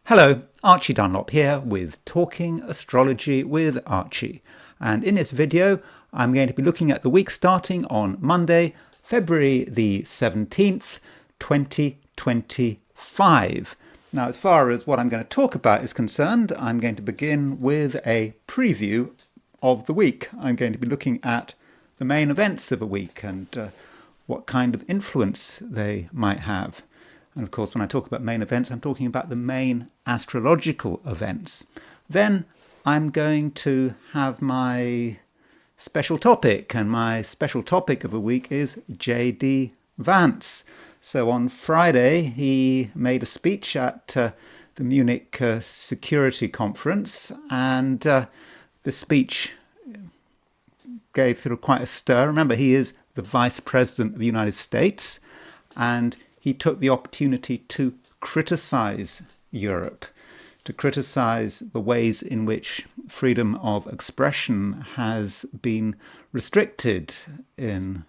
Hello, Archie Dunlop here with Talking Astrology with Archie. And in this video, I'm going to be looking at the week starting on Monday, February the 17th, 2025. Now, as far as what I'm going to talk about is concerned, I'm going to begin with a preview of the week. I'm going to be looking at the main events of a week and what kind of influence they might have. And of course, when I talk about main events, I'm talking about the main astrological events. Then I'm going to have my special topic, and my special topic of the week is J.D. Vance. So on Friday, he made a speech at the Munich Security Conference, and the speech gave sort of quite a stir. Remember, he is the Vice President of the United States, and he took the opportunity to criticize Europe, to criticize the ways in which freedom of expression has been restricted in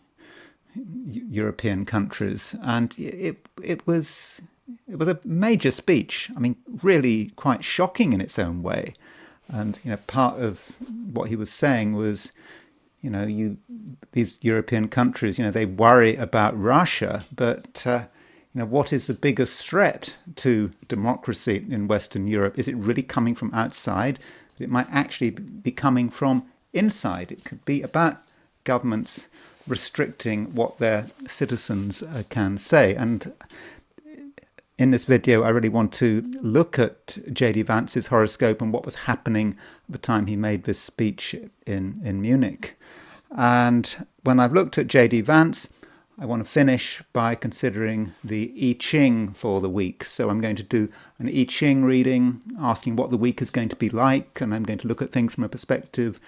European countries. And it was a major speech. I mean, really quite shocking in its own way. And part of what he was saying was, these European countries, they worry about Russia, but what is the biggest threat to democracy in Western Europe? Is it really coming from outside? It might actually be coming from inside. It could be about governments restricting what their citizens can say. And in this video, I really want to look at J.D. Vance's horoscope and what was happening at the time he made this speech in Munich. And when I've looked at J.D. Vance, I want to finish by considering the I Ching for the week. So I'm going to do an I Ching reading, asking what the week is going to be like, and I'm going to look at things from a perspective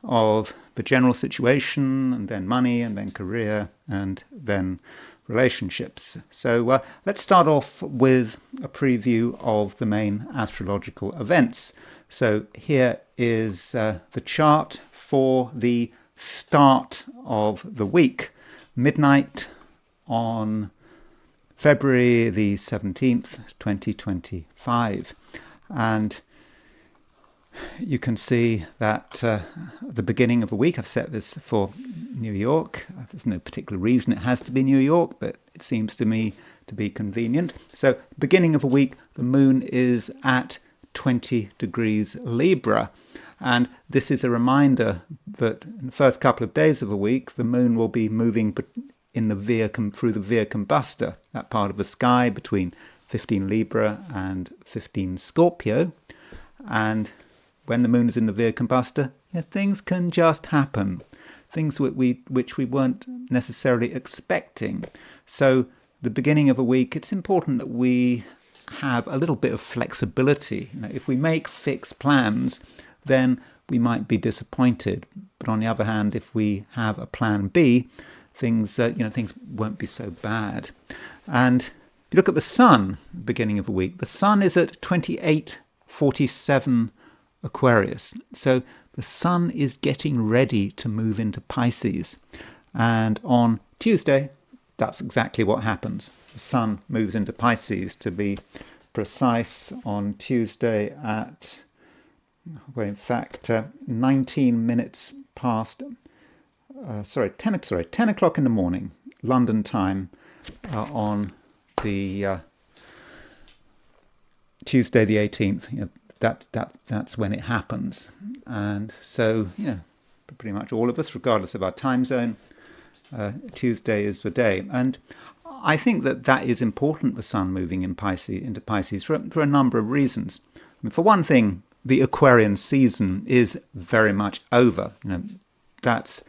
of the general situation, and then money, and then career, and then relationships. So let's start off with a preview of the main astrological events. So here is the chart for the start of the week. Midnight on February the 17th, 2025. And you can see that at the beginning of the week, I've set this for New York. There's no particular reason it has to be New York, but it seems to me to be convenient. So beginning of a week, the moon is at 20 degrees Libra. And this is a reminder that in the first couple of days of a week, the moon will be moving in through the Via Combusta, that part of the sky between 15 Libra and 15 Scorpio. And when the moon is in the Via Combusta, things can just happen, things which we weren't necessarily expecting. So the beginning of a week, it's important that we have a little bit of flexibility. If we make fixed plans, then we might be disappointed. But on the other hand, if we have a plan B, things won't be so bad. And if you look at the sun, beginning of the week, the sun is at 28:47 Aquarius. So the sun is getting ready to move into Pisces. And on Tuesday, that's exactly what happens. The sun moves into Pisces, to be precise, on Tuesday at 19 minutes past, 10 o'clock in the morning, London time, on the Tuesday the 18th. That's when it happens. And so, pretty much all of us, regardless of our time zone, Tuesday is the day. And I think that is important, the sun moving into Pisces, for a number of reasons. I mean, for one thing, the Aquarian season is very much over. That's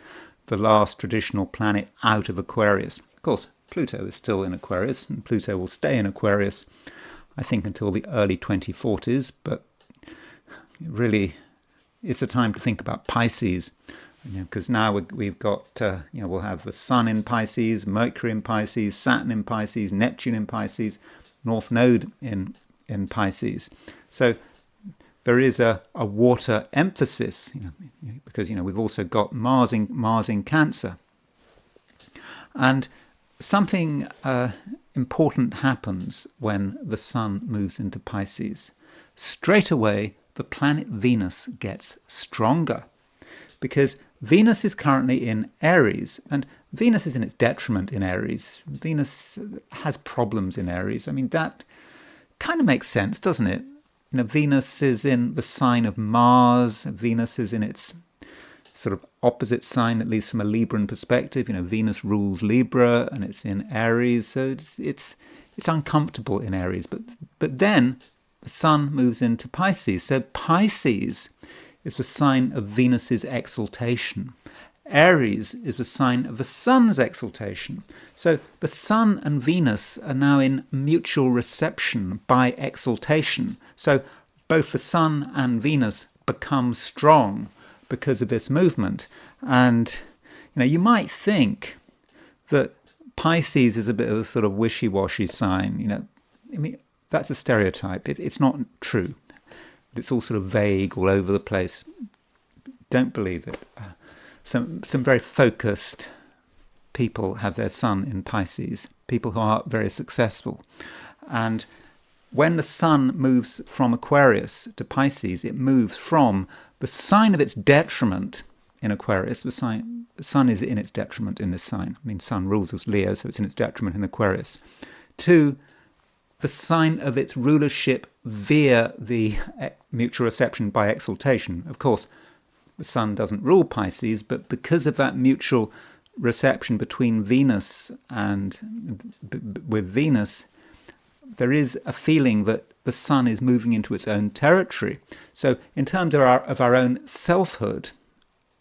the last traditional planet out of Aquarius. Of course, Pluto is still in Aquarius, and Pluto will stay in Aquarius, I think, until the early 2040s. But really, it's a time to think about Pisces, because now we've got, we'll have the Sun in Pisces, Mercury in Pisces, Saturn in Pisces, Neptune in Pisces, North Node in Pisces. So there is a water emphasis, because we've also got Mars in Cancer, and something important happens when the Sun moves into Pisces. Straight away, the planet Venus gets stronger, because Venus is currently in Aries, and Venus is in its detriment in Aries. Venus has problems in Aries. I mean, that kind of makes sense, doesn't it? Venus is in the sign of Mars. Venus is in its sort of opposite sign, at least from a Libran perspective. Venus rules Libra, and it's in Aries, so it's uncomfortable in Aries. But then the Sun moves into Pisces. So Pisces is the sign of Venus's exaltation. Aries is the sign of the Sun's exaltation. So the Sun and Venus are now in mutual reception by exaltation. So both the Sun and Venus become strong because of this movement. And you might think that Pisces is a bit of a sort of wishy-washy sign. I mean, that's a stereotype. It's not true. It's all sort of vague, all over the place. Don't believe it. Some very focused people have their Sun in Pisces, people who are very successful. And when the Sun moves from Aquarius to Pisces, it moves from the sign of its detriment in Aquarius. The Sun is in its detriment in this sign. I mean, Sun rules as Leo, so it's in its detriment in Aquarius. To the sign of its rulership via the mutual reception by exaltation. Of course, the Sun doesn't rule Pisces, but because of that mutual reception between Venus and with Venus, there is a feeling that the Sun is moving into its own territory. So in terms of our own selfhood,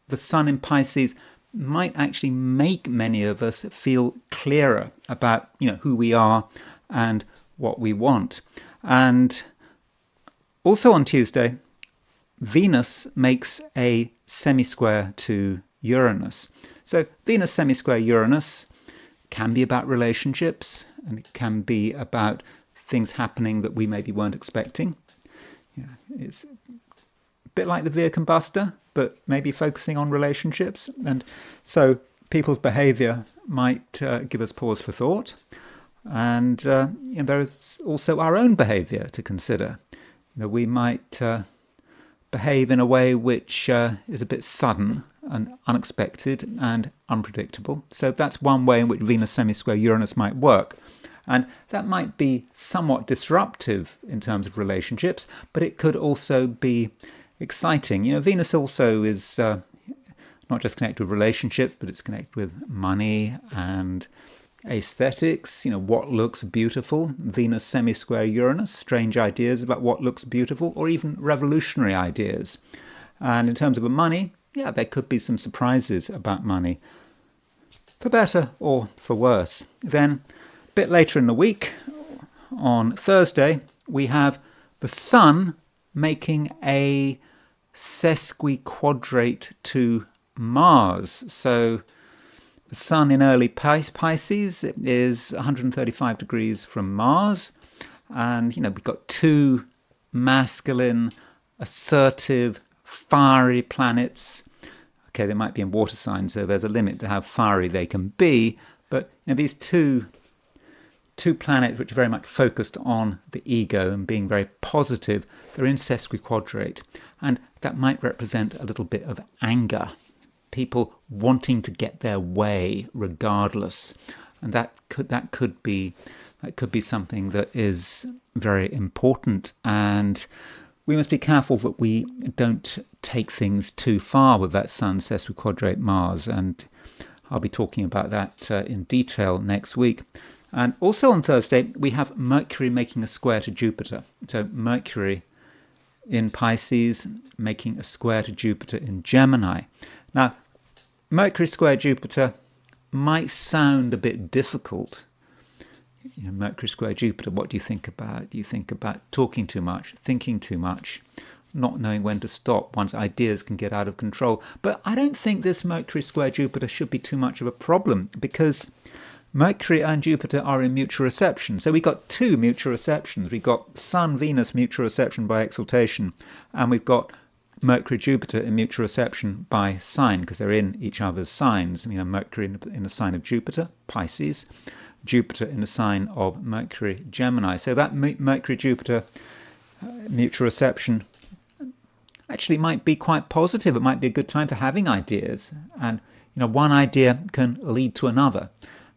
the Sun in Pisces might actually make many of us feel clearer about who we are and what we want. And also on Tuesday, Venus makes a semi-square to Uranus. So Venus semi-square Uranus can be about relationships, and it can be about things happening that we maybe weren't expecting. It's a bit like the Via Combuster, but maybe focusing on relationships. And so people's behavior might give us pause for thought. And there's also our own behavior to consider. We might behave in a way which is a bit sudden and unexpected and unpredictable. So that's one way in which Venus semi-square Uranus might work. And that might be somewhat disruptive in terms of relationships, but it could also be exciting. Venus also is not just connected with relationships, but it's connected with money and aesthetics, what looks beautiful. Venus semi-square Uranus, strange ideas about what looks beautiful, or even revolutionary ideas. And in terms of money, there could be some surprises about money, for better or for worse. Then, a bit later in the week, on Thursday, we have the Sun making a sesquiquadrate to Mars. So the Sun in early Pisces is 135 degrees from Mars. And, we've got two masculine, assertive, fiery planets. Okay, they might be in water signs, so there's a limit to how fiery they can be. But these two planets, which are very much focused on the ego and being very positive, they're in sesquiquadrate. And that might represent a little bit of anger. People wanting to get their way regardless, and that could be something that is very important. And we must be careful that we don't take things too far with that Sun sesquiquadrate Mars. And I'll be talking about that in detail next week. And also on Thursday we have Mercury making a square to Jupiter. So Mercury in Pisces making a square to Jupiter in Gemini. Now, Mercury square Jupiter might sound a bit difficult. Mercury square Jupiter, what do you think about? Do you think about talking too much, thinking too much, not knowing when to stop once ideas can get out of control? But I don't think this Mercury square Jupiter should be too much of a problem, because Mercury and Jupiter are in mutual reception. So we've got two mutual receptions. We've got Sun-Venus mutual reception by exaltation, and we've got Mercury-Jupiter in mutual reception by sign, because they're in each other's signs. Mercury in the sign of Jupiter, Pisces, Jupiter in the sign of Mercury Gemini. So that Mercury-Jupiter mutual reception actually might be quite positive. It might be a good time for having ideas. And one idea can lead to another.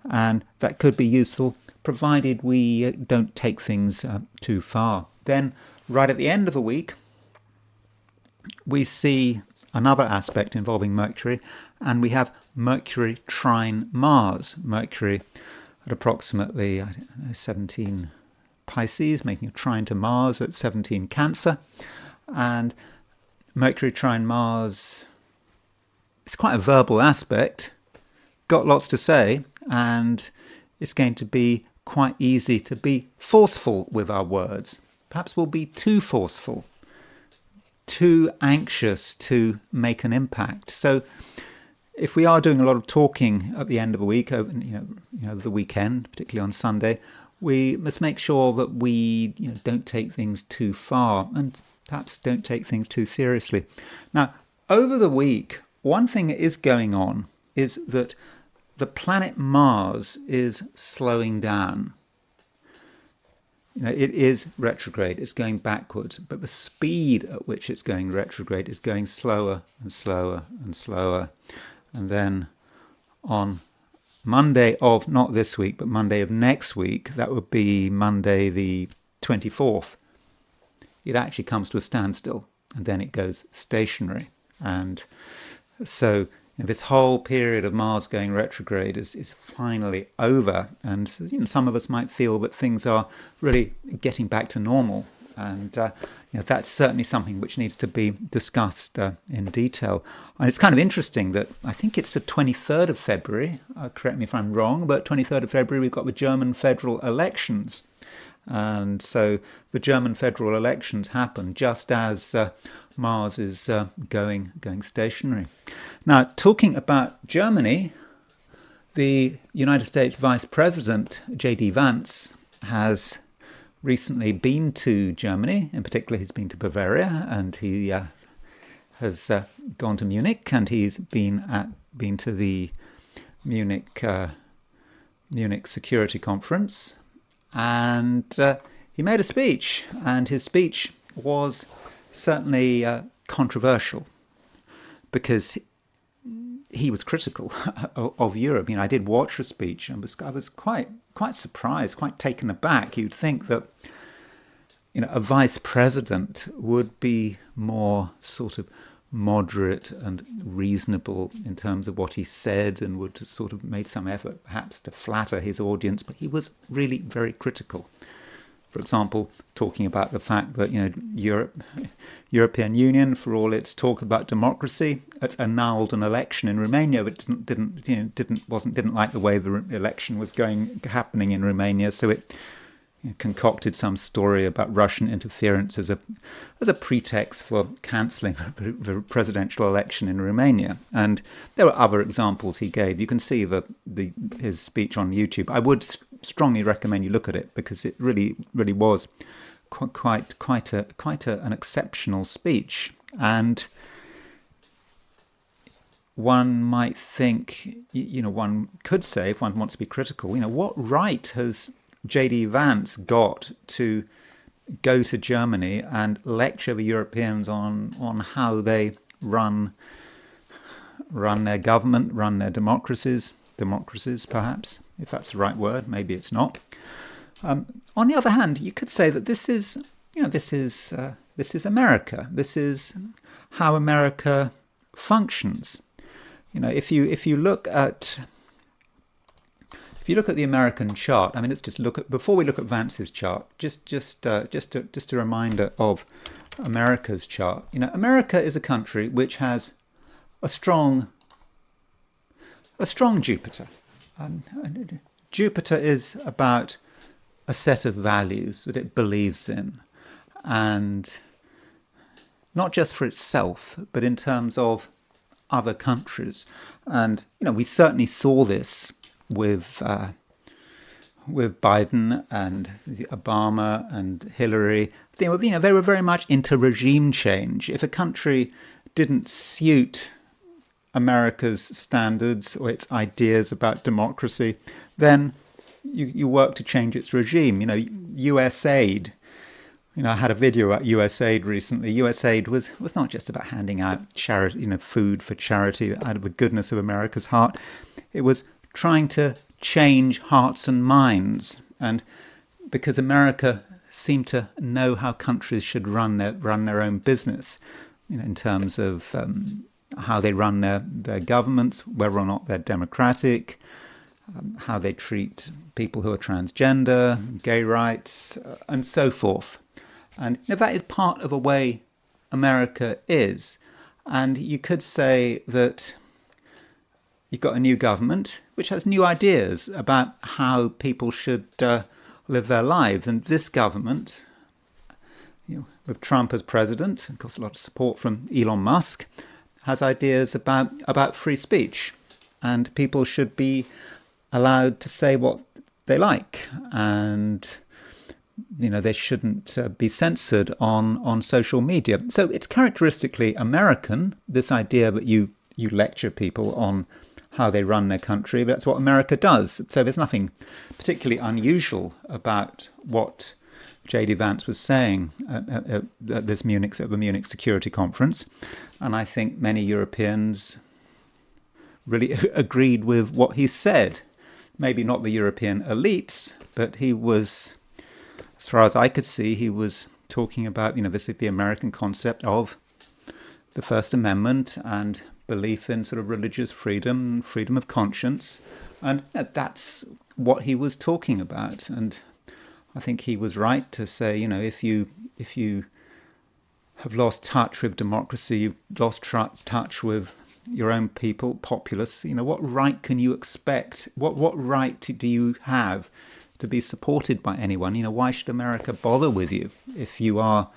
And that could be useful provided we don't take things too far. Then, right at the end of a week, we see another aspect involving Mercury, and we have Mercury trine Mars. Mercury at approximately 17 Pisces, making a trine to Mars at 17 Cancer. And Mercury trine Mars, it's quite a verbal aspect, got lots to say, and it's going to be quite easy to be forceful with our words. Perhaps we'll be too forceful, too anxious to make an impact. So if we are doing a lot of talking at the end of a week, over the weekend, particularly on Sunday, we must make sure that we don't take things too far and perhaps don't take things too seriously. Now, over the week, one thing that is going on is that the planet Mars is slowing down. It is retrograde, it's going backwards, but the speed at which it's going retrograde is going slower and slower and slower. And then on Monday of, not this week, but Monday of next week, that would be Monday the 24th, it actually comes to a standstill, and then it goes stationary. And so this whole period of Mars going retrograde is finally over, and some of us might feel that things are really getting back to normal, and that's certainly something which needs to be discussed in detail. And it's kind of interesting that I think it's the 23rd of February, correct me if I'm wrong, but 23rd of February we've got the German federal elections. And so the German federal elections happen just as Mars is going stationary. Now, talking about Germany, the United States Vice President, J.D. Vance, has recently been to Germany. In particular, he's been to Bavaria, and he has gone to Munich, and he's been to the Munich Security Conference. And he made a speech, and his speech was certainly controversial because he was critical of Europe. I did watch the speech, and I was quite surprised, quite taken aback. You'd think that a vice president would be more sort of moderate and reasonable in terms of what he said, and would sort of made some effort perhaps to flatter his audience, but he was really very critical. For example, talking about the fact that European Union, for all its talk about democracy, it's annulled an election in Romania, but didn't like the way the election was happening in Romania, so it concocted some story about Russian interference as a pretext for cancelling the presidential election in Romania. And there were other examples he gave. You can see his speech on YouTube. I would strongly recommend you look at it, because it really was quite an exceptional speech. And one might think, one could say, if one wants to be critical, what right has J.D. Vance got to go to Germany and lecture the Europeans on how they run their government, run their democracies perhaps, if that's the right word. Maybe it's not. On the other hand, you could say that this is America. This is how America functions. If you look at the American chart, let's just before we look at Vance's chart, just a reminder of America's chart. America is a country which has a strong Jupiter. Jupiter is about a set of values that it believes in, and not just for itself, but in terms of other countries. And we certainly saw this with Biden and Obama and Hillary. They were very much into regime change. If a country didn't suit America's standards or its ideas about democracy, then you work to change its regime. US aid. I had a video about US aid recently. US aid was not just about handing out charity, food for charity out of the goodness of America's heart. It was trying to change hearts and minds, and because America seemed to know how countries should run their own business, in terms of how they run their governments, whether or not they're democratic, how they treat people who are transgender, gay rights, and so forth. And that is part of a way America is. And you could say that you've got a new government which has new ideas about how people should live their lives. And this government, with Trump as president, of course a lot of support from Elon Musk, has ideas about free speech. And people should be allowed to say what they like. And they shouldn't be censored on social media. So it's characteristically American, this idea that you lecture people on how they run their country. That's what America does. So there's nothing particularly unusual about what J.D. Vance was saying at the Munich Security Conference. And I think many Europeans really agreed with what he said. Maybe not the European elites, but he was, as far as I could see, he was talking about, this is the American concept of the First Amendment and belief in sort of religious freedom, freedom of conscience. And that's what he was talking about. And I think he was right to say, if you have lost touch with democracy, you've lost touch with your own people, populace, what right can you expect? What right do you have to be supported by anyone? Why should America bother with you if you are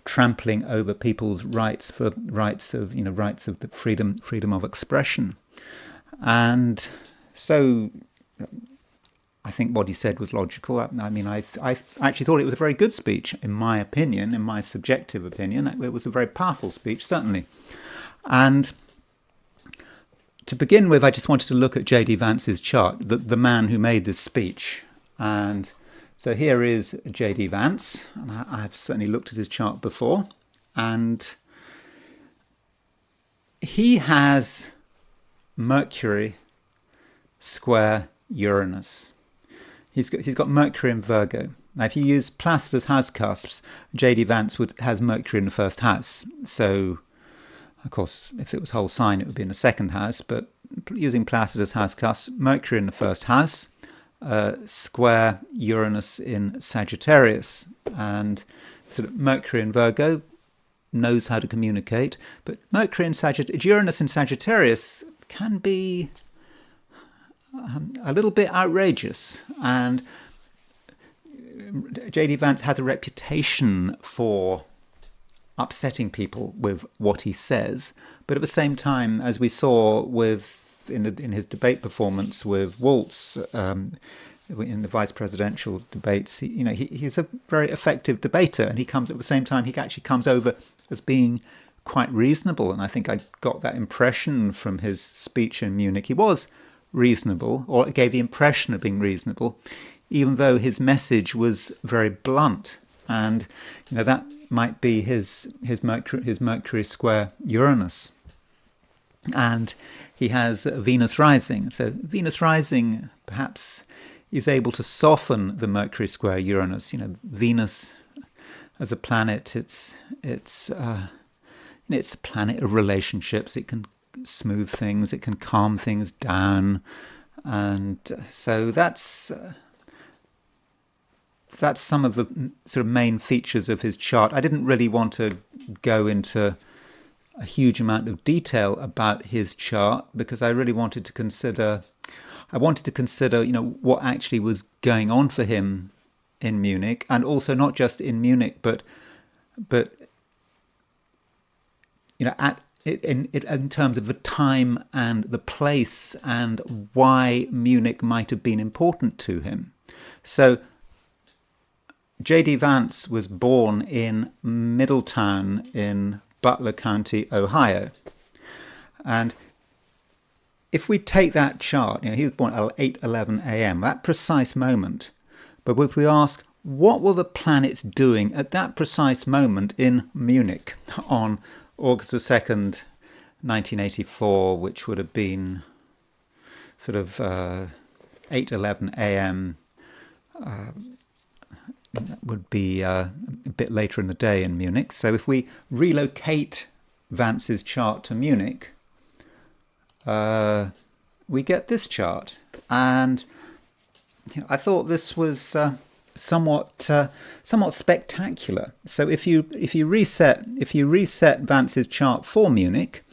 trampling over people's rights of the freedom of expression? And so I think what he said was logical. I actually thought it was a very good speech, in my opinion, in my subjective opinion. It was a very powerful speech, certainly. And to begin with, I just wanted to look at J.D. Vance's chart, the man who made this speech. And so here is J.D. Vance, and I've certainly looked at his chart before, and he has Mercury square Uranus. He's got Mercury in Virgo. Now, if you use Placidus house cusps, J.D. Vance has Mercury in the first house. So, of course, if it was whole sign, it would be in the second house. But using Placidus house cusps, Mercury in the first house, square Uranus in Sagittarius. And sort of Mercury in Virgo knows how to communicate. But Mercury in Uranus in Sagittarius can be a little bit outrageous. And J.D. Vance has a reputation for upsetting people with what he says, but at the same time, as we saw in his debate performance with Waltz in the vice presidential debates, he's a very effective debater, and at the same time he actually comes over as being quite reasonable. And I think I got that impression from his speech in Munich. He was reasonable, or it gave the impression of being reasonable, even though his message was very blunt. And that might be his Mercury square Uranus. And he has Venus rising. So Venus rising perhaps is able to soften the Mercury square Uranus. Venus as a planet, it's a planet of relationships. It can smooth things, it can calm things down, and so that's some of the sort of main features of his chart. I didn't really want to go into a huge amount of detail about his chart because I really wanted to consider what actually was going on for him in Munich, and also not just in Munich, but in terms of the time and the place and why Munich might have been important to him. So J.D. Vance was born in Middletown in Butler County, Ohio. And if we take that chart, he was born at 8:11 a.m., that precise moment, but if we ask, what were the planets doing at that precise moment in Munich on August the 2nd, 1984, which would have been sort of 8:11 a.m., that would be a bit later in the day in Munich. So if we relocate Vance's chart to Munich, we get this chart. And I thought this was somewhat spectacular. So if you reset Vance's chart for Munich,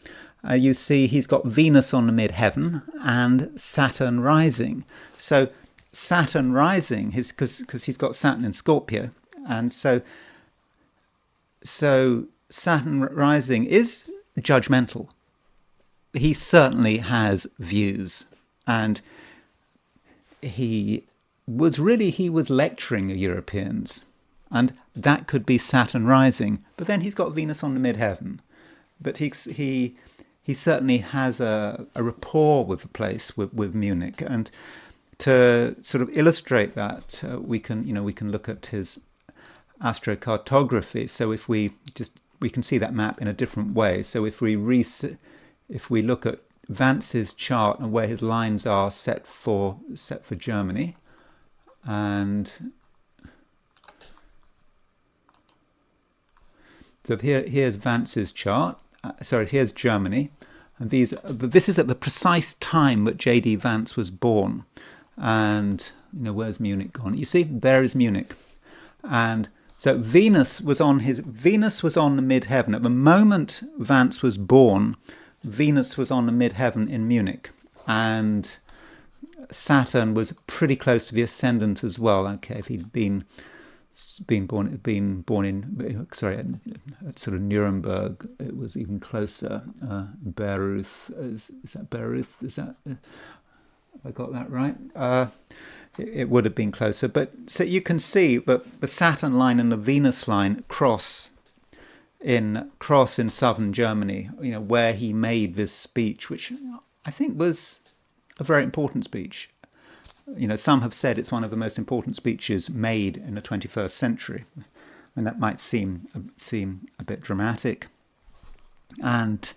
you see he's got Venus on the midheaven and Saturn rising. So Saturn rising, because he's got Saturn in Scorpio, and so Saturn rising is judgmental. He certainly has views, and he was lecturing the Europeans, and that could be Saturn rising. But then he's got Venus on the midheaven, but he certainly has a rapport with the place, with Munich. And to sort of illustrate that, we can look at his astrocartography. So if we can see that map in a different way. So if we look at Vance's chart and where his lines are set for Germany, and so here's Vance's chart. Here's Germany, and this is at the precise time that J.D. Vance was born. And where's Munich gone? You see, there is Munich, and so Venus was on the midheaven at the moment Vance was born. Venus was on the midheaven in Munich, and Saturn was pretty close to the ascendant as well. Okay, if he'd been born in at sort of Nuremberg, it was even closer. Bayreuth, is that Bayreuth? Is that? I got that right. It would have been closer, but so you can see that the Saturn line and the Venus line cross in southern Germany. Where he made this speech, which I think was a very important speech. Some have said it's one of the most important speeches made in the 21st century, and that might seem a bit dramatic. And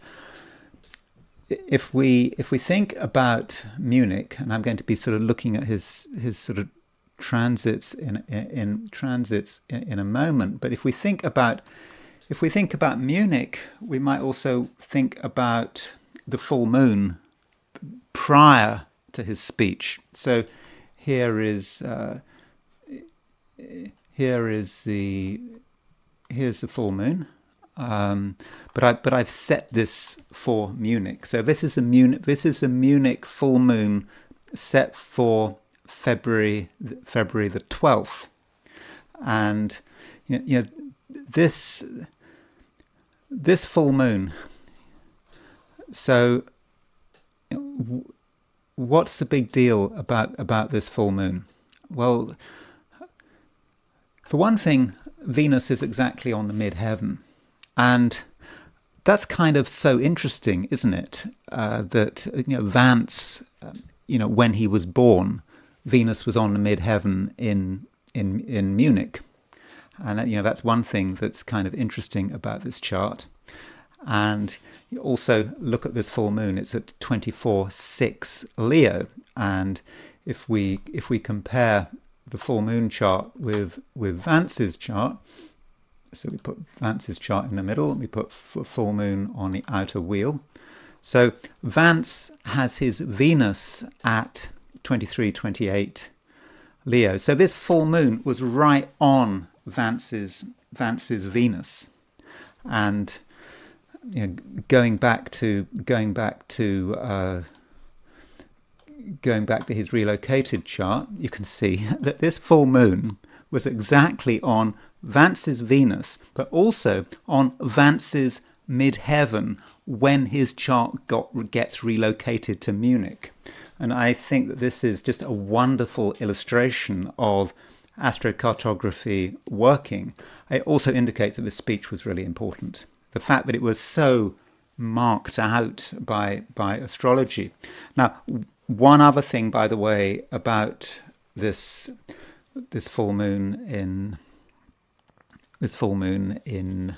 if we think about Munich, and I'm going to be sort of looking at his sort of transits in a moment, but if we think about Munich, we might also think about the full moon prior to his speech. So here's the full moon. But I've set this for Munich. So this is a Munich full moon set for February the 12th, and this full moon. So what's the big deal about this full moon? Well, for one thing, Venus is exactly on the midheaven. And that's kind of so interesting, isn't it? That Vance, when he was born, Venus was on the midheaven in Munich, and that's one thing that's kind of interesting about this chart. And you also look at this full moon; it's at 24/6 Leo, and if we compare the full moon chart with Vance's chart. So we put Vance's chart in the middle, and we put full moon on the outer wheel. So Vance has his Venus at 23/28 Leo. So this full moon was right on Vance's Venus, and going back to his relocated chart, you can see that this full moon was exactly on Vance's Venus, but also on Vance's midheaven when his chart gets relocated to Munich. And I think that this is just a wonderful illustration of astrocartography working. It also indicates that the speech was really important. The fact that it was so marked out by astrology. Now, one other thing, by the way, about this this full moon in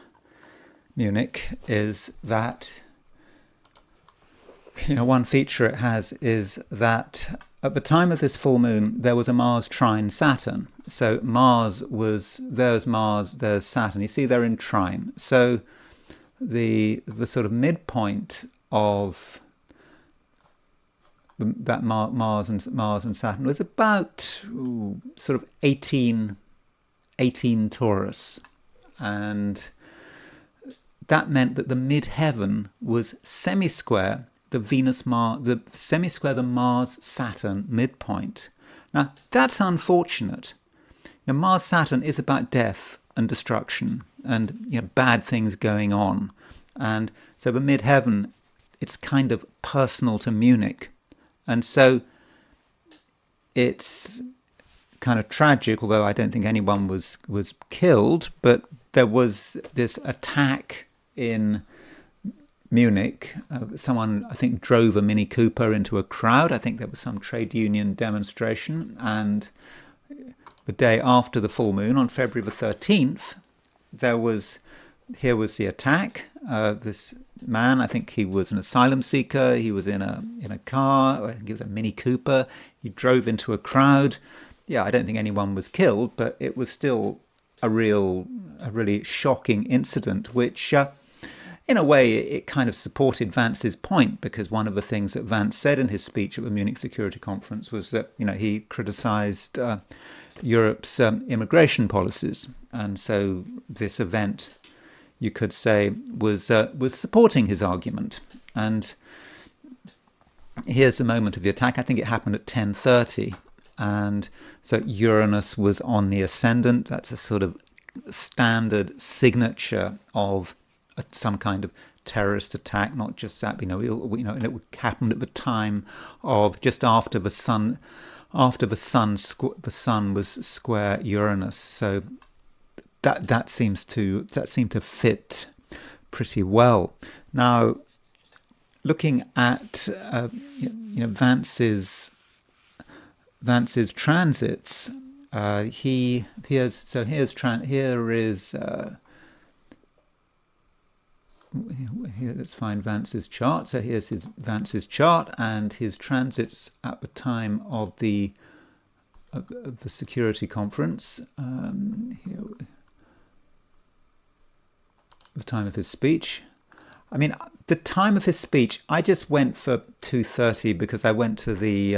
Munich is that, one feature it has is that at the time of this full moon there was a Mars trine Saturn. So there's Saturn. You see they're in trine. So the sort of midpoint of that Mars and Saturn was about sort of 18 Taurus, and that meant that the mid-heaven was semi-square the semi-square the Mars-Saturn midpoint. Now, that's unfortunate. Now, Mars-Saturn is about death and destruction and bad things going on. And so the mid-heaven, it's kind of personal to Munich. And so it's kind of tragic, although I don't think anyone was killed, but there was this attack in Munich. Someone, I think, drove a Mini Cooper into a crowd. I think there was some trade union demonstration. And the day after the full moon, on February the 13th, here was the attack. This man, I think he was an asylum seeker. He was in a car. I think it was a Mini Cooper. He drove into a crowd. Yeah, I don't think anyone was killed, but it was still a really shocking incident, which in a way, it kind of supported Vance's point, because one of the things that Vance said in his speech at the Munich Security Conference was that he criticised Europe's immigration policies, and so this event, you could say, was supporting his argument. And here's the moment of the attack. I think it happened at 10:30, and so Uranus was on the ascendant. That's a sort of standard signature of some kind of terrorist attack, not just that. And it happened at the time of just after the sun was square Uranus. So that seemed to fit pretty well. Now, looking at Vance's transits, let's find Vance's chart. So here's Vance's chart and his transits at the time of the Security Conference. The time of his speech. I mean, the time of his speech, I just went for 2:30 because I went to the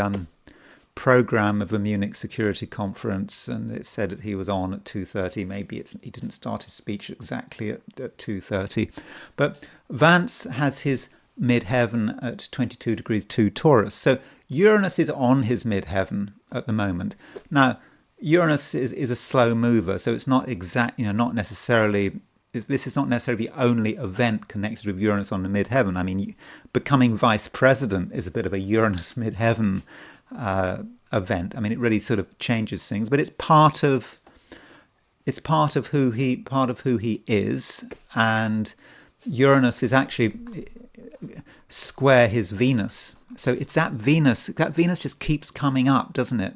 program of the Munich Security Conference, and it said that he was on at 2:30. Maybe he didn't start his speech exactly at 2:30. But Vance has his midheaven at 22 degrees 2 Taurus. So Uranus is on his midheaven at the moment. Now, Uranus is a slow mover, so it's not not necessarily. This is not necessarily the only event connected with Uranus on the midheaven. I mean, becoming vice president is a bit of a Uranus midheaven event. I mean, it really sort of changes things, but it's part of who he is, and Uranus is actually square his Venus. So it's that Venus just keeps coming up, doesn't it?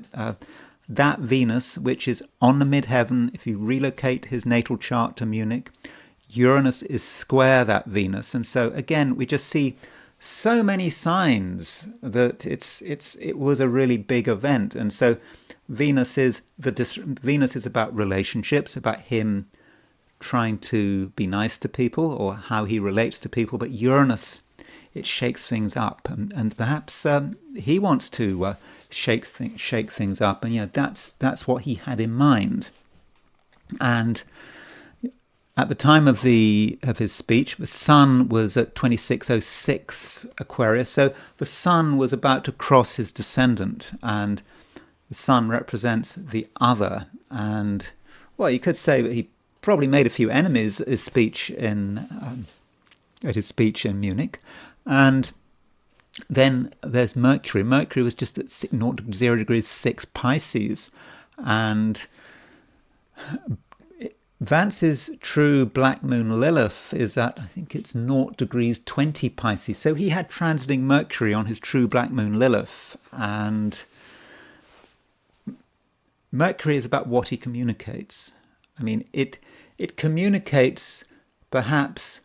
That Venus, which is on the midheaven, if you relocate his natal chart to Munich, Uranus is square that Venus, and so again we just see so many signs that it was a really big event. And so Venus is about relationships, about him trying to be nice to people or how he relates to people. But Uranus, it shakes things up, and perhaps he wants to shake things up, and that's what he had in mind. And at the time of his speech, the sun was at 2606 Aquarius, so the sun was about to cross his descendant, and the sun represents the other. And well, you could say that he probably made a few enemies at his speech in Munich. And then there's Mercury. Mercury was just at 0 degrees 6 Pisces, and Vance's true black moon Lilith is at, I think it's 0 degrees 20 Pisces. So he had transiting Mercury on his true black moon Lilith. And Mercury is about what he communicates. I mean, it communicates perhaps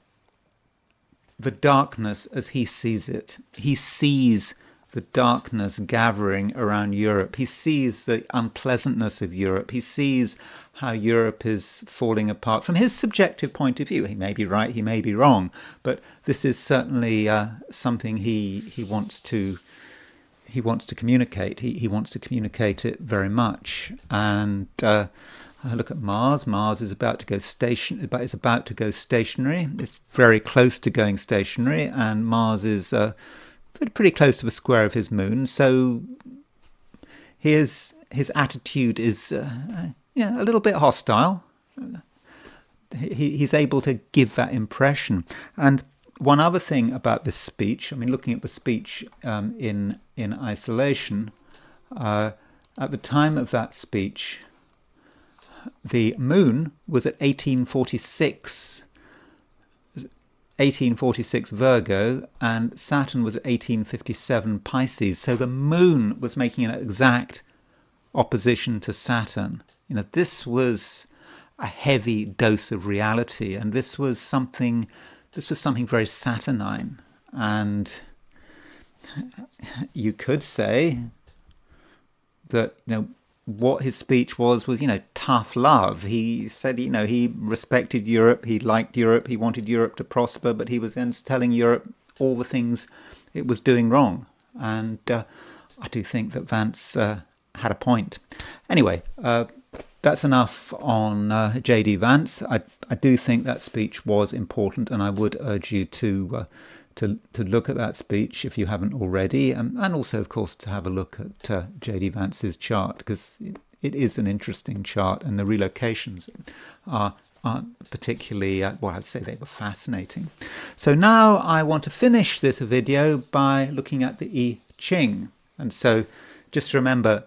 the darkness as he sees it. He sees the darkness gathering around Europe. He sees the unpleasantness of Europe. He sees how Europe is falling apart from his subjective point of view. He may be right, he may be wrong, but this is certainly something he wants to communicate. He wants to communicate it very much. And I look at Mars. Mars is about to go stationary. It's very close to going stationary, and Mars is pretty close to the square of his moon. So his attitude is a little bit hostile. He's able to give that impression. And one other thing about this speech, I mean, looking at the speech in isolation, at the time of that speech, the moon was at 1846 Virgo, and Saturn was at 1857 Pisces. So the moon was making an exact opposition to Saturn. This was a heavy dose of reality, and this was something very Saturnine. And you could say that what his speech was tough love. He said he respected Europe, he liked Europe, he wanted Europe to prosper, but he was then telling Europe all the things it was doing wrong. And I do think that Vance had a point. Anyway, that's enough on J.D. Vance. I do think that speech was important, and I would urge you to look at that speech if you haven't already, and also, of course, to have a look at J.D. Vance's chart, because it is an interesting chart, and the relocations are particularly, I'd say they were fascinating. So now I want to finish this video by looking at the I Ching. And so just remember,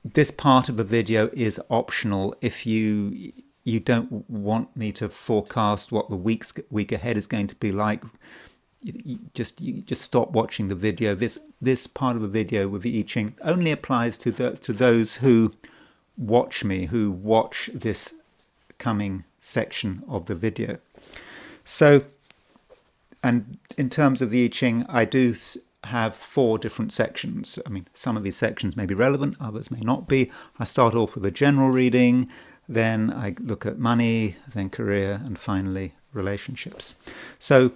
this part of the video is optional. If you don't want me to forecast what the week ahead is going to be like, you just stop watching the video. This part of the video with the I Ching only applies to those who watch me, who watch this coming section of the video. So, and in terms of the I Ching, I do have 4 different sections. I mean, some of these sections may be relevant, others may not be. I start off with a general reading, then I look at money, then career, and finally relationships. So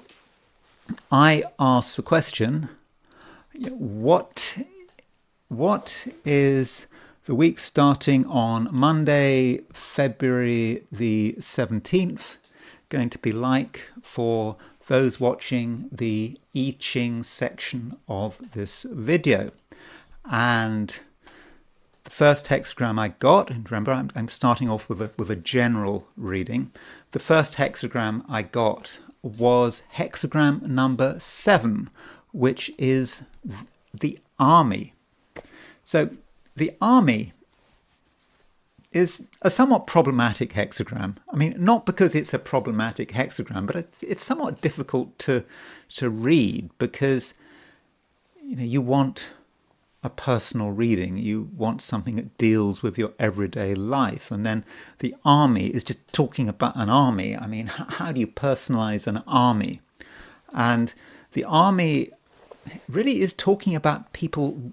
I ask the question, what is the week starting on Monday, February the 17th, going to be like for those watching the I Ching section of this video? And the first hexagram I got, and remember I'm starting off with a general reading, the first hexagram I got was hexagram number 7, which is the army. So the army is a somewhat problematic hexagram. I mean, not because it's a problematic hexagram, but it's somewhat difficult to read, because you want a personal reading. You want something that deals with your everyday life. And then the army is just talking about an army. I mean, how do you personalize an army? And the army really is talking about people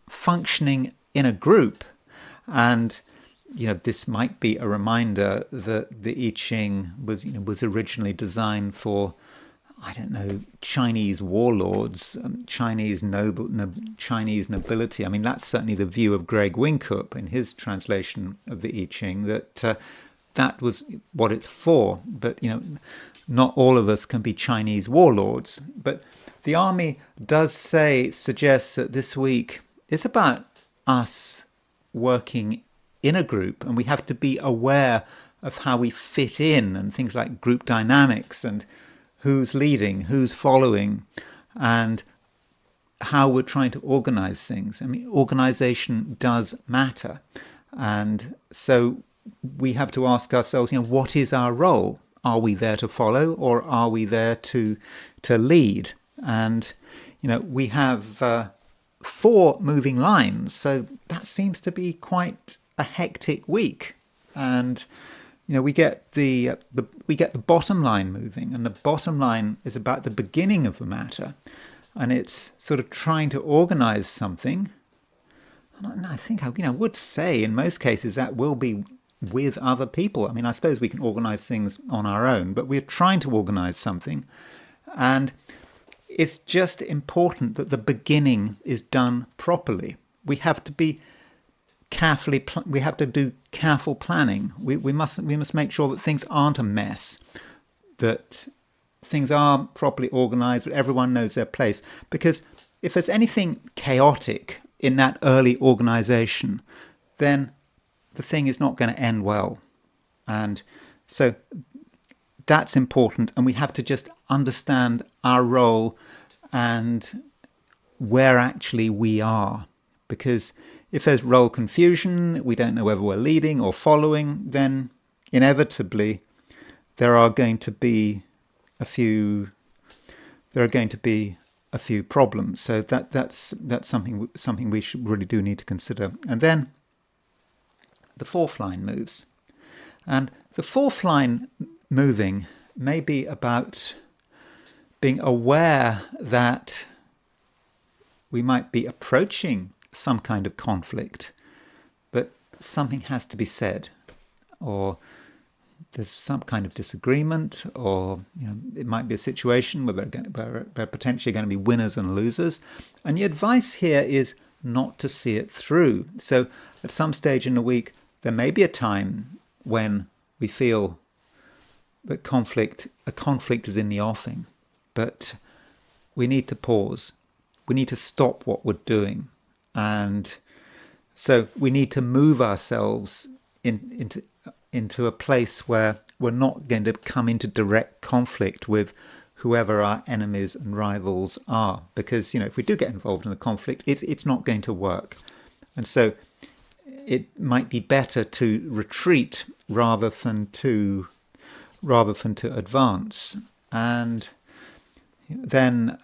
functioning in a group. And this might be a reminder that the I Ching was originally designed for, I don't know, Chinese warlords, Chinese nobility. I mean, that's certainly the view of Greg Winkup in his translation of the I Ching, that that was what it's for. But not all of us can be Chinese warlords. But the army does suggest that this week is about us working in a group, and we have to be aware of how we fit in, and things like group dynamics, and who's leading, who's following, and how we're trying to organize things. I mean, organization does matter. And so we have to ask ourselves, what is our role? Are we there to follow, or are we there to lead? And we have 4 moving lines, so that seems to be quite a hectic week. And we get the bottom line moving, and the bottom line is about the beginning of the matter, and it's sort of trying to organize something. And I think I would say in most cases that will be with other people. I mean, I suppose we can organize things on our own, but we're trying to organize something, and it's just important that the beginning is done properly. We have to be we have to do careful planning. We must make sure that things aren't a mess, that things are properly organized, that everyone knows their place. Because if there's anything chaotic in that early organization, then the thing is not going to end well. And so that's important, and we have to just understand our role and where actually we are. Because if there's role confusion, we don't know whether we're leading or following, then inevitably there are going to be a few problems. So that's something we really do need to consider. And then the 4th line moves. And the 4th line moving may be about being aware that we might be approaching some kind of conflict, but something has to be said, or there's some kind of disagreement, or it might be a situation where there are potentially going to be winners and losers. And the advice here is not to see it through. So at some stage in the week, there may be a time when we feel that a conflict is in the offing, but we need to pause. We need to stop what we're doing. And so we need to move ourselves into a place where we're not going to come into direct conflict with whoever our enemies and rivals are. Because, if we do get involved in a conflict, it's not going to work. And so it might be better to retreat rather than to advance. And then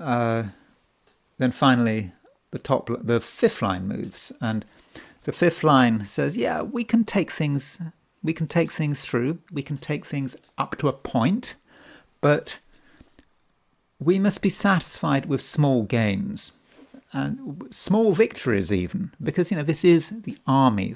finally the 5th line moves, and the 5th line says, we can take things through, we can take things up to a point, but we must be satisfied with small gains and small victories even, because this is the army.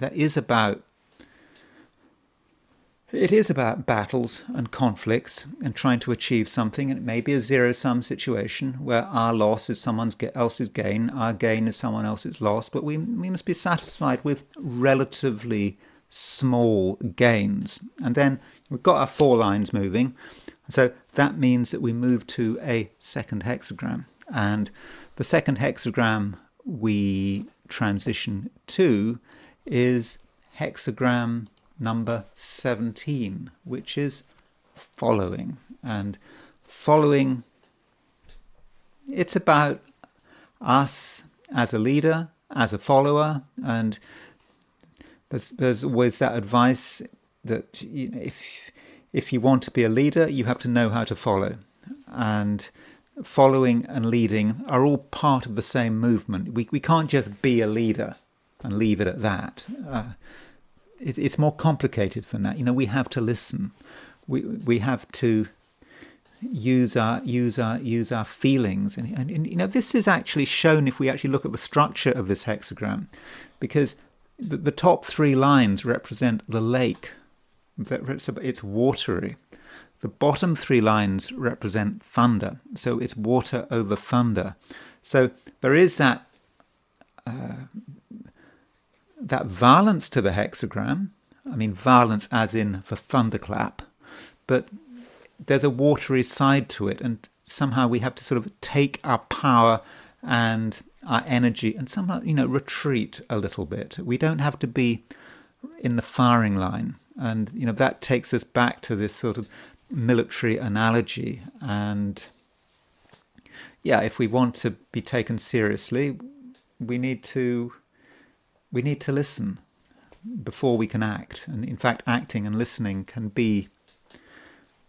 It is about battles and conflicts and trying to achieve something. And it may be a zero-sum situation where our loss is someone else's gain, our gain is someone else's loss, but we must be satisfied with relatively small gains. And then we've got our 4 lines moving. So that means that we move to a 2nd hexagram. And the 2nd hexagram we transition to is hexagram number 17, which is following. And following, it's about us as a leader, as a follower, and there's always that advice that if you want to be a leader, you have to know how to follow. And following and leading are all part of the same movement. We can't just be a leader and leave it at that. It's more complicated than that. We have to listen. We have to use our feelings, and this is actually shown if we actually look at the structure of this hexagram, because the top 3 lines represent the lake. It's watery. The bottom 3 lines represent thunder, so it's water over thunder. So there is that valence to the hexagram. I mean, valence as in the thunderclap, but there's a watery side to it, and somehow we have to sort of take our power and our energy and somehow, retreat a little bit. We don't have to be in the firing line. And, that takes us back to this sort of military analogy. And if we want to be taken seriously, we need to listen. before we can act. And in fact, acting and listening can be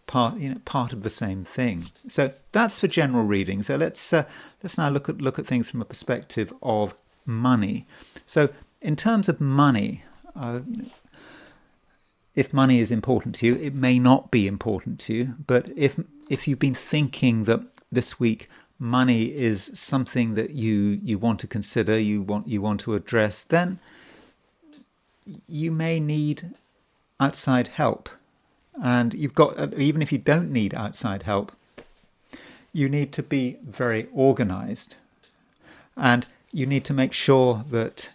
part of the same thing. So that's for general reading. So let's now look at things from a perspective of money. So in terms of money, if money is important to you, it may not be important to you. But if you've been thinking that this week money is something that you want to consider, you want to address, then you may need outside help. And you've got, even if you don't need outside help, you need to be very organized, and you need to make sure that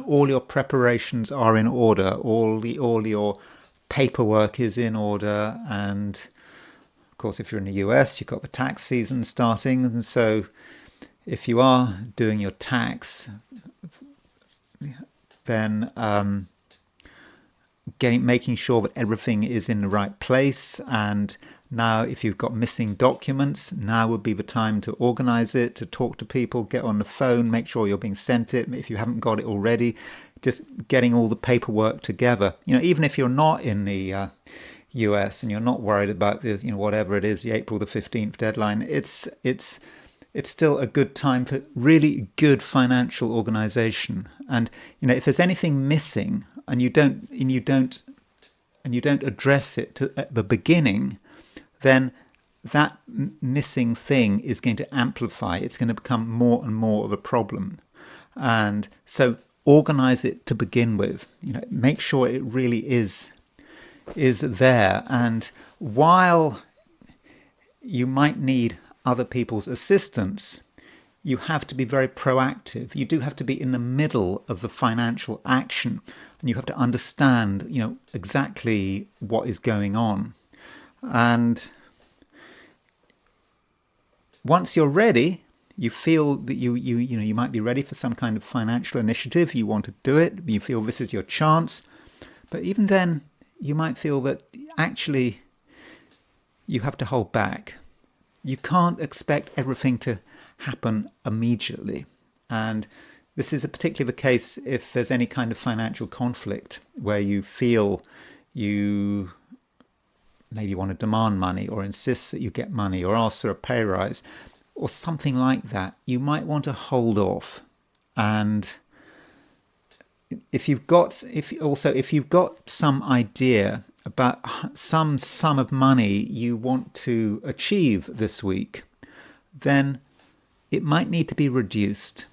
all your preparations are in order, all your paperwork is in order. And of course, if you're in the US, you've got the tax season starting, and so if you are doing your tax, then making sure that everything is in the right place. And now, if you've got missing documents, now would be the time to organize it, to talk to people, get on the phone, make sure you're being sent it if you haven't got it already. Just getting all the paperwork together. Even if you're not in the US and you're not worried about the whatever it is, the April the 15th deadline, it's still a good time for really good financial organization. And if there's anything missing and you don't address it at the beginning, then that missing thing is going to amplify. It's going to become more and more of a problem. And so organize it to begin with. Make sure it really is there. And while you might need other people's assistance, you have to be very proactive. You do have to be in the middle of the financial action, and you have to understand, exactly what is going on. And once you're ready, you feel that you might be ready for some kind of financial initiative. You want to do it. You feel this is your chance. But even then, you might feel that actually you have to hold back. You can't expect everything to happen immediately. And this is particularly the case if there's any kind of financial conflict where you feel you maybe want to demand money or insist that you get money or ask for a pay rise or something like that. You might want to hold off. And if you've got some idea about some sum of money you want to achieve this week, then it might need to be reduced.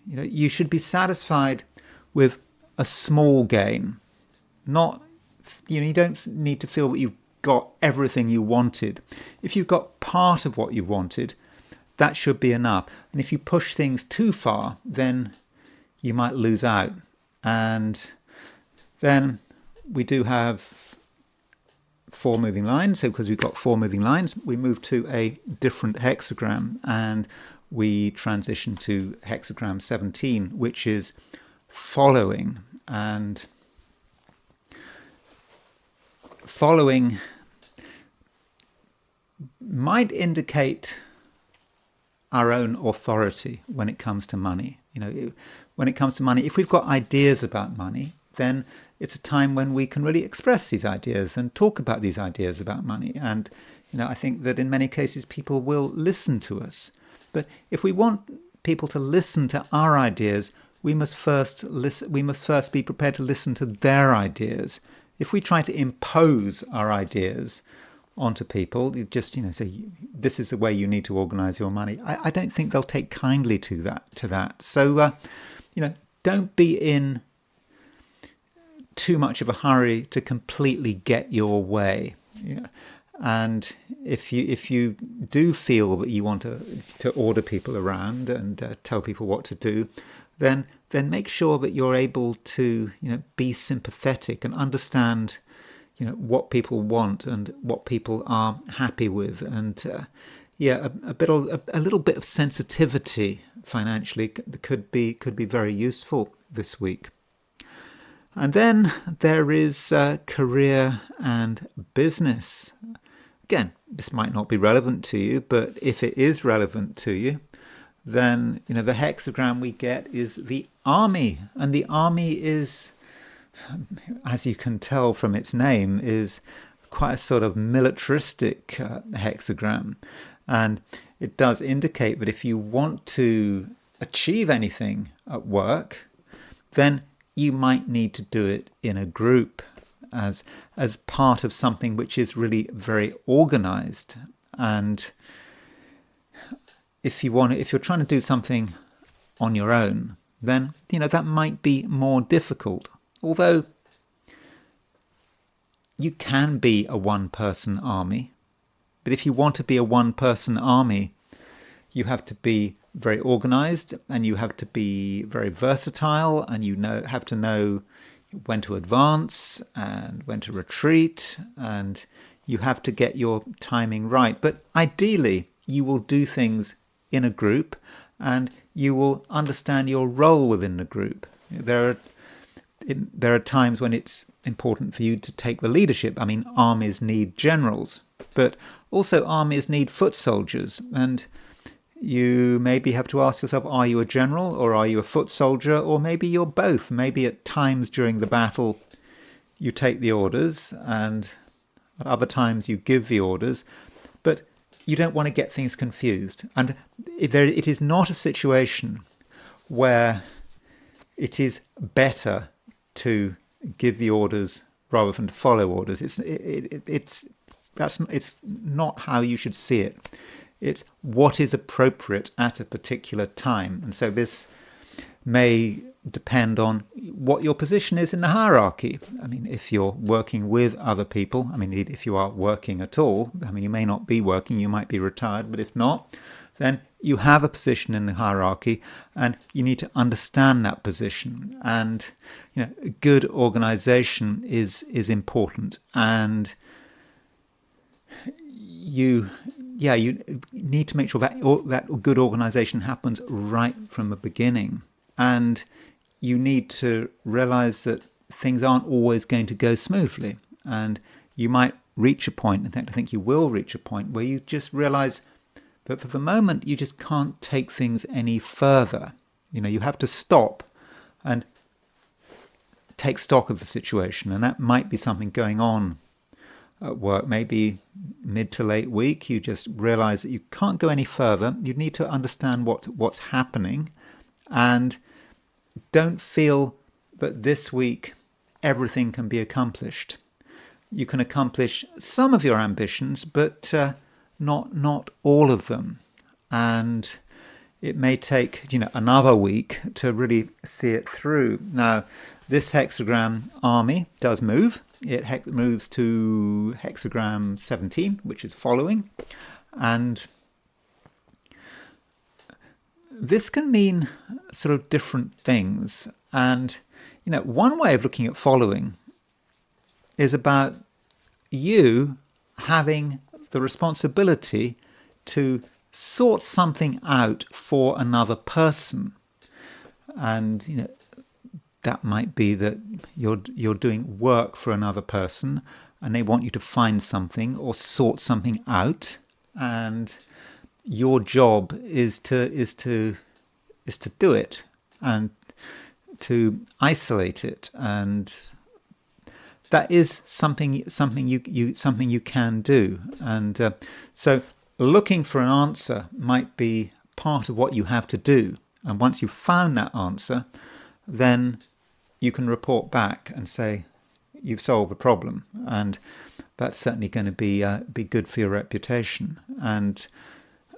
You should be satisfied with a small gain. Not, you don't need to feel that you've got everything you wanted. If you've got part of what you wanted, that should be enough. And if you push things too far, then you might lose out. And then we do have 4 moving lines. So because we've got 4 moving lines, we move to a different hexagram, and we transition to hexagram 17, which is following. And following might indicate our own authority when it comes to money. When it comes to money, if we've got ideas about money, then it's a time when we can really express these ideas and talk about these ideas about money. And I think that in many cases people will listen to us. But if we want people to listen to our ideas, we must first be prepared to listen to their ideas. If we try to impose our ideas onto people, you just say this is the way you need to organize your money, I don't think they'll take kindly to that. So don't be in too much of a hurry to completely get your way. And if you do feel that you want to order people around and tell people what to do, then make sure that you're able to be sympathetic and understand what people want and what people are happy with, and a little bit of sensitivity financially could be very useful this week. And then there is career and business. Again, this might not be relevant to you, but if it is relevant to you, then the hexagram we get is the army, and the army is as you can tell from its name, is quite a sort of militaristic hexagram. And it does indicate that if you want to achieve anything at work, then you might need to do it in a group as part of something which is really very organized. And if you're trying to do something on your own, then that might be more difficult. Although you can be a one-person army, but if you want to be a one-person army, you have to be very organized, and you have to be very versatile, and have to know when to advance and when to retreat, and you have to get your timing right. But ideally, you will do things in a group, and you will understand your role within the group. There are times when it's important for you to take the leadership. I mean, armies need generals, but also armies need foot soldiers. And you maybe have to ask yourself, are you a general or are you a foot soldier? Or maybe you're both. Maybe at times during the battle you take the orders, and at other times you give the orders. But you don't want to get things confused. And it is not a situation where it is better to give the orders rather than to follow orders. It's not how you should see it. It's what is appropriate at a particular time. And so this may depend on what your position is in the hierarchy. I mean, if you're working with other people, I mean, if you are working at all, I mean, you may not be working, you might be retired, but if not, then you have a position in the hierarchy, and you need to understand that position. And good organization is important, and you need to make sure that good organization happens right from the beginning. And you need to realize that things aren't always going to go smoothly. And you might reach a point, in fact, I think you will reach a point where you just realize that for the moment you just can't take things any further. You have to stop and take stock of the situation. And that might be something going on at work, maybe mid to late week. You just realize that you can't go any further. You need to understand what's happening, and don't feel that this week everything can be accomplished. You can accomplish some of your ambitions, but not all of them. And it may take another week to really see it through. Now, this hexagram army does move. It moves to hexagram 17, which is following. And this can mean sort of different things. And, one way of looking at following is about you having the responsibility to sort something out for another person. And, that might be that you're doing work for another person, and they want you to find something or sort something out, and your job is to do it and to isolate it. And that is something you can do. And so looking for an answer might be part of what you have to do. And once you've found that answer, then you can report back and say you've solved the problem, and that's certainly going to be good for your reputation. And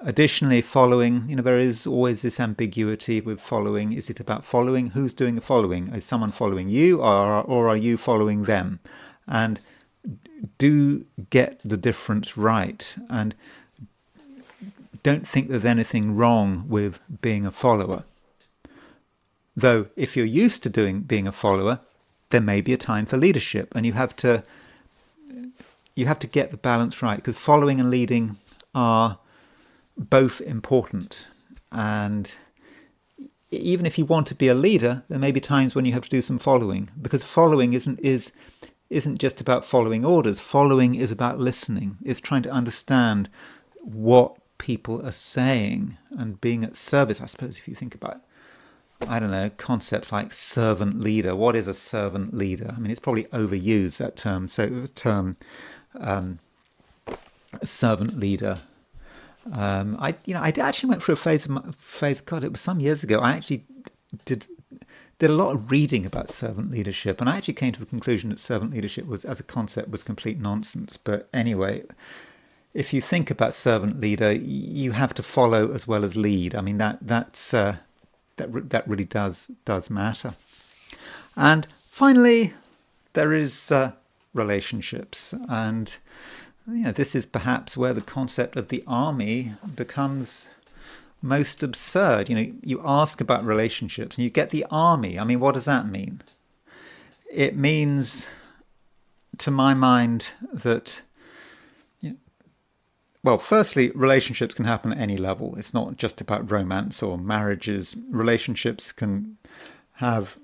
additionally, following, there is always this ambiguity with following. Is it about following? Who's doing the following? Is someone following you, or are you following them? And do get the difference right, and don't think there's anything wrong with being a follower. Though, if you're used to being a follower, there may be a time for leadership, and you have to get the balance right, because following and leading are both important. And even if you want to be a leader, there may be times when you have to do some following, because following isn't just about following orders. Following is about listening. It's trying to understand what people are saying and being at service, I suppose, if you think about it. I don't know, concepts like servant leader. What is a servant leader? I mean, it's probably overused, that term. So the term servant leader. I actually went through a phase. God, it was some years ago. I actually did a lot of reading about servant leadership, and I actually came to the conclusion that servant leadership was, as a concept, was complete nonsense. But anyway, if you think about servant leader, you have to follow as well as lead. I mean, that really does matter. And finally, there is relationships, and this is perhaps where the concept of the army becomes most absurd. You ask about relationships and you get the army. I mean, what does that mean? It means, to my mind, that, well, firstly, relationships can happen at any level. It's not just about romance or marriages. Relationships can have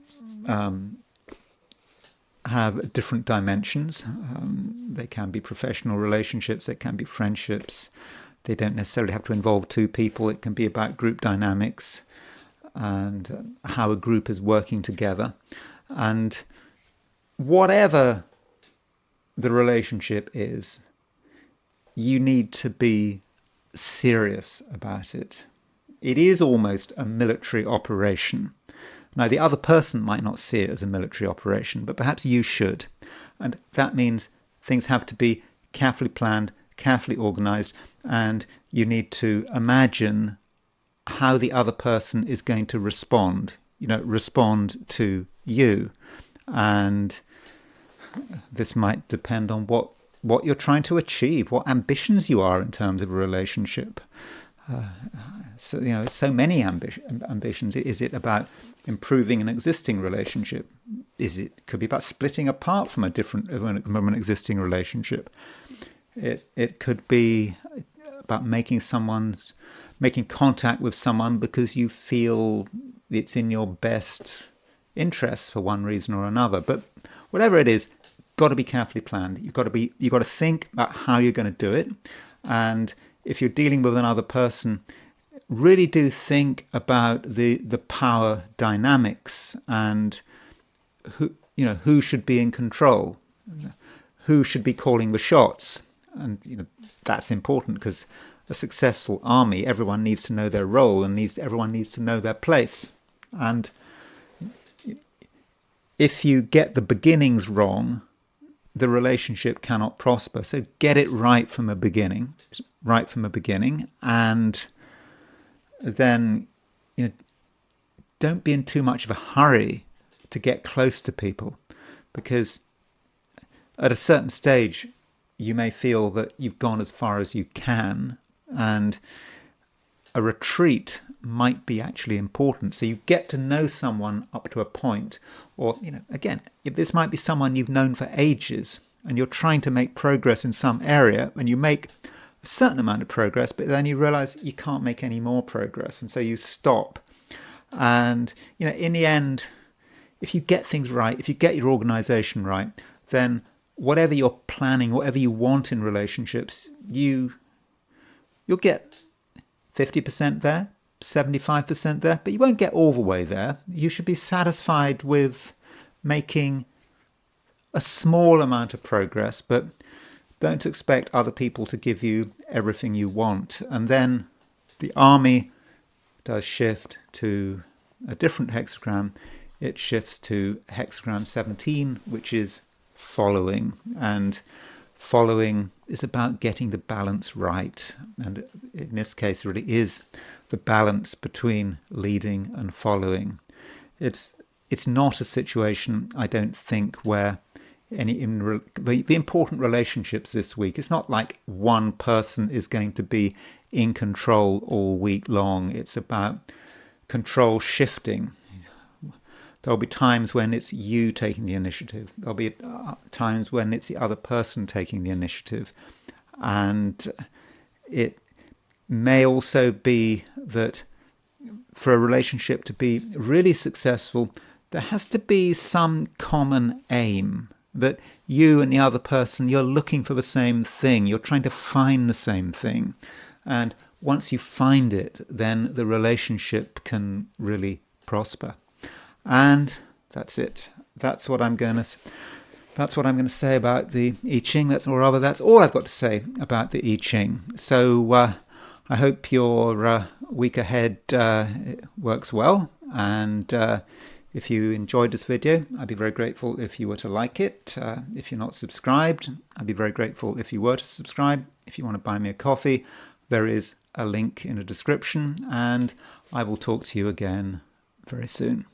different dimensions. They can be professional relationships, they can be friendships. They don't necessarily have to involve two people. It can be about group dynamics and how a group is working together. And whatever the relationship is, you need to be serious about it. It is almost a military operation. Now, the other person might not see it as a military operation, but perhaps you should. And that means things have to be carefully planned, carefully organized, and you need to imagine how the other person is going to respond to you. And this might depend on what you're trying to achieve, what ambitions you are in terms of a relationship. So many ambitions. Is it about improving an existing relationship? Could be about splitting apart from an existing relationship. It could be about making contact with someone because you feel it's in your best interest for one reason or another. But whatever it is, got to be carefully planned. You've got to think about how you're going to do it. And if you're dealing with another person, really do think about the power dynamics and who should be in control, who should be calling the shots. And that's important, because a successful army, everyone needs to know their role and everyone needs to know their place. And if you get the beginnings wrong, the relationship cannot prosper. So get it right from the beginning, and then don't be in too much of a hurry to get close to people, because at a certain stage you may feel that you've gone as far as you can, and a retreat might be actually important. So you get to know someone up to a point, or again, if this might be someone you've known for ages and you're trying to make progress in some area, and you make a certain amount of progress, but then you realize you can't make any more progress, and so you stop. And in the end, if you get things right, if you get your organization right, then whatever you're planning, whatever you want in relationships, you'll get 50% there, 75% there, but you won't get all the way there. You should be satisfied with making a small amount of progress, but don't expect other people to give you everything you want. And then the army does shift to a different hexagram. It shifts to hexagram 17, which is following. And following is about getting the balance right. And in this case, it really is the balance between leading and following. It's not a situation, I don't think, where the important relationships this week, it's not like one person is going to be in control all week long. It's about control shifting. There'll be times when it's you taking the initiative. There'll be times when it's the other person taking the initiative. And it may also be that for a relationship to be really successful, there has to be some common aim, that you and the other person, you're looking for the same thing. You're trying to find the same thing. And once you find it, then the relationship can really prosper. And that's it. That's what I'm going to say about the I Ching. That's all I've got to say about the I Ching. So I hope your week ahead works well. And if you enjoyed this video, I'd be very grateful if you were to like it. If you're not subscribed, I'd be very grateful if you were to subscribe. If you want to buy me a coffee, there is a link in the description. And I will talk to you again very soon.